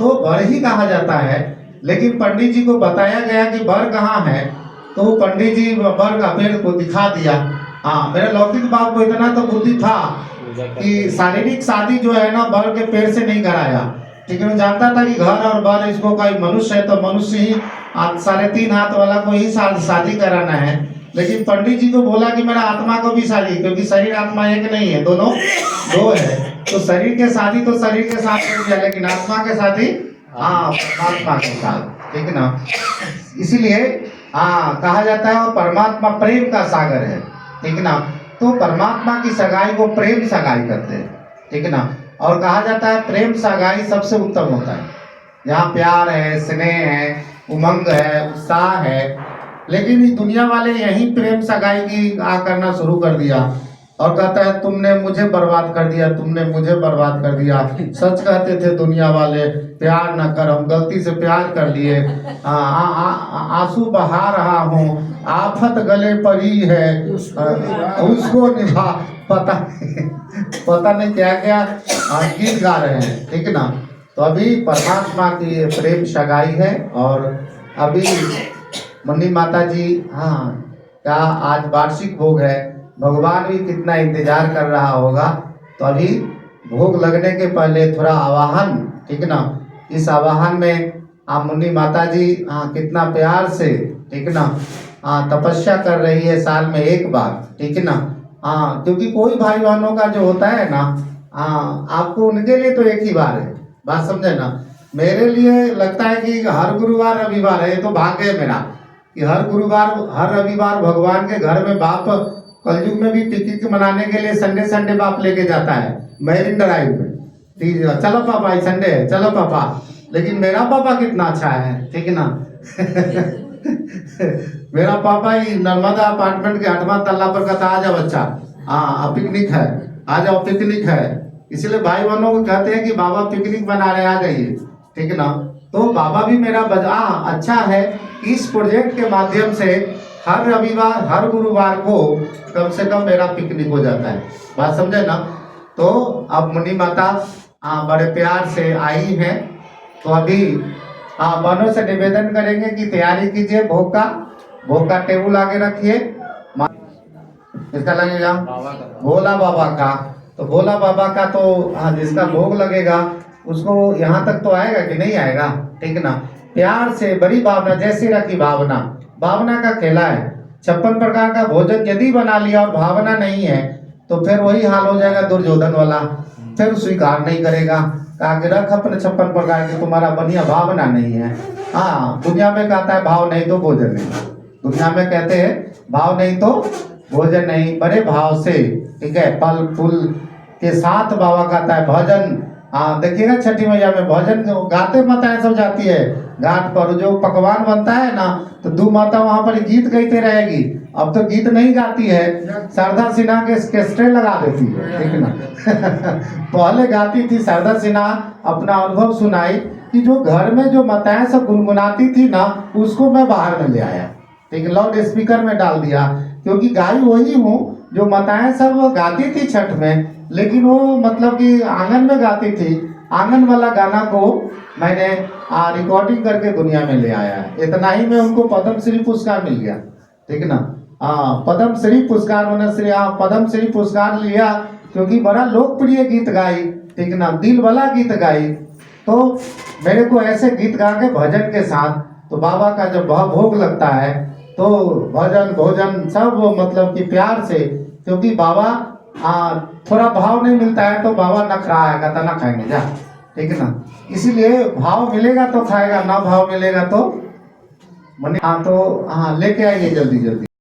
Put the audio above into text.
तो वर ही कहा जाता है। लेकिन पंडित जी को बताया गया कि वर कहाँ है, तो पंडित जी वर का पेड़ को दिखा दिया। हाँ, मेरे लौकिक बाप को इतना तो बुद्धि था कि शारीरिक शादी जो है ना वर के पेड़ से नहीं कराया। ठीक है, वो जानता था कि घर और वर इसको कोई मनुष्य है तो मनुष्य ही 3.5 हाथ वाला को ही शादी कराना है। लेकिन पंडित जी को बोला कि मेरा आत्मा को भी शादी, क्योंकि शरीर आत्मा एक नहीं है, दोनों दो है। तो शरीर के शादी तो शरीर के साथ कर दिया, लेकिन आत्मा के शादी परमात्मा के साथ। ठीक है ना, इसीलिए कहा जाता है वो परमात्मा प्रेम का सागर है। ठीक है ना, तो परमात्मा की सगाई को प्रेम सगाई करते हैं। ठीक है ना, और कहा जाता है प्रेम सगाई सबसे उत्तम होता है, जहाँ प्यार है, स्नेह है, उमंग है, उत्साह है। लेकिन इस दुनिया वाले यही प्रेम सगाई की करना शुरू कर दिया और कहता है तुमने मुझे बर्बाद कर दिया, तुमने मुझे बर्बाद कर दिया। सच कहते थे दुनिया वाले, प्यार न कर, हम गलती से प्यार कर लिए, आंसू बहा रहा हूँ, आफत गले पर ही है, उसको निभा, पता नहीं क्या क्या गीत गा रहे हैं। ठीक ना, तो अभी परमात्मा की प्रेम सगाई है। और अभी मुन्नी माता जी, क्या आज वार्षिक भोग है, भगवान भी कितना इंतजार कर रहा होगा। तो अभी भोग लगने के पहले थोड़ा आवाहन, ठीक ना, इस आवाहन में मुन्नी माता जी कितना प्यार से, ठीक ना, तपस्या कर रही है साल में एक बार। ठीक ना, क्योंकि कोई भाई बहनों का जो होता है ना, आपको उनके लिए तो एक ही बार है, बात समझे ना। मेरे लिए लगता है कि हर गुरुवार रविवार है, ये तो भाग्य है मेरा कि हर गुरुवार हर रविवार भगवान के घर में बाप कलयुग में भी पिकनिक मनाने के लिए संडे बाप लेके जाता है मैरिन ड्राइव में। ठीक है, चलो पापा संडे है, चलो पापा। लेकिन मेरा पापा कितना अच्छा है, ठीक ना। मेरा पापा ही नर्मदा अपार्टमेंट के 8वां तल्ला पर कहता आ जाओ बच्चा, पिकनिक है, आ जाओ पिकनिक है। इसलिए भाई बहनों को कहते हैं कि बाबा पिकनिक बना रहे, आ जाइए। ठीक ना, तो बाबा भी मेरा अच्छा है। इस प्रोजेक्ट के माध्यम से हर रविवार हर गुरुवार को कम से कम मेरा पिकनिक हो जाता है, बात समझे ना। तो अब मुन्नी माता बड़े प्यार से आई है, तो अभी बहनों से निवेदन करेंगे कि तैयारी कीजिए भोग का टेबल आगे रखिए। इसका लगेगा भोला बाबा का, तो भोला बाबा का तो जिसका भोग लगेगा उसको यहाँ तक तो आएगा कि नहीं आएगा। ठीक ना, प्यार से बड़ी भावना, जैसी रखी भावना का खेला है। 56 प्रकार का भोजन यदि बना लिया और भावना नहीं है तो फिर वही हाल हो जाएगा दुर्योधन वाला, फिर स्वीकार नहीं करेगा। कहा कि रख अपने 56 प्रकार के, तुम्हारा बढ़िया भावना नहीं है। दुनिया में कहता है भाव नहीं तो भोजन नहीं, दुनिया में कहते हैं भाव नहीं तो भोजन नहीं। बड़े भाव से, ठीक है, फल फूल के साथ बाबा कहता है भजन। देखिएगा छठी मैया में भजन गाते माताएं सब जाती है घाट पर, जो पकवान बनता है ना तो 2 माता वहां पर गीत गाते रहेगी। अब तो गीत नहीं गाती है, शारदा सिन्हा के कैसेट लगा देती है। ठीक ना। पहले गाती थी शारदा सिन्हा, अपना अनुभव सुनाई कि जो घर में जो माताएं सब गुनगुनाती थी ना, उसको मैं बाहर में ले आया। ठीक, लाउड स्पीकर में डाल दिया, क्योंकि गाय वही हूँ जो माताएं सब गाती थी छठ में, लेकिन वो मतलब कि आंगन में गाती थी। आंगन वाला गाना को मैंने रिकॉर्डिंग करके दुनिया में ले आया है। इतना ही में उनको पद्म श्री पुरस्कार मिल गया। ठीक ना, पद्म श्री पुरस्कार पद्म श्री पुरस्कार लिया क्योंकि बड़ा लोकप्रिय गीत गाई। ठीक ना, दिल वाला गीत गाई। तो मेरे को ऐसे गीत गा के भजन के साथ, तो बाबा का जब भोग लगता है तो भजन भोजन सब मतलब कि प्यार से, क्योंकि बाबा थोड़ा भाव नहीं मिलता है तो बाबा नखरा आएगा तो ना खाएंगे जा। ठीक है ना, इसीलिए भाव मिलेगा तो खाएगा, ना भाव मिलेगा तो लेके आइए जल्दी जल्दी।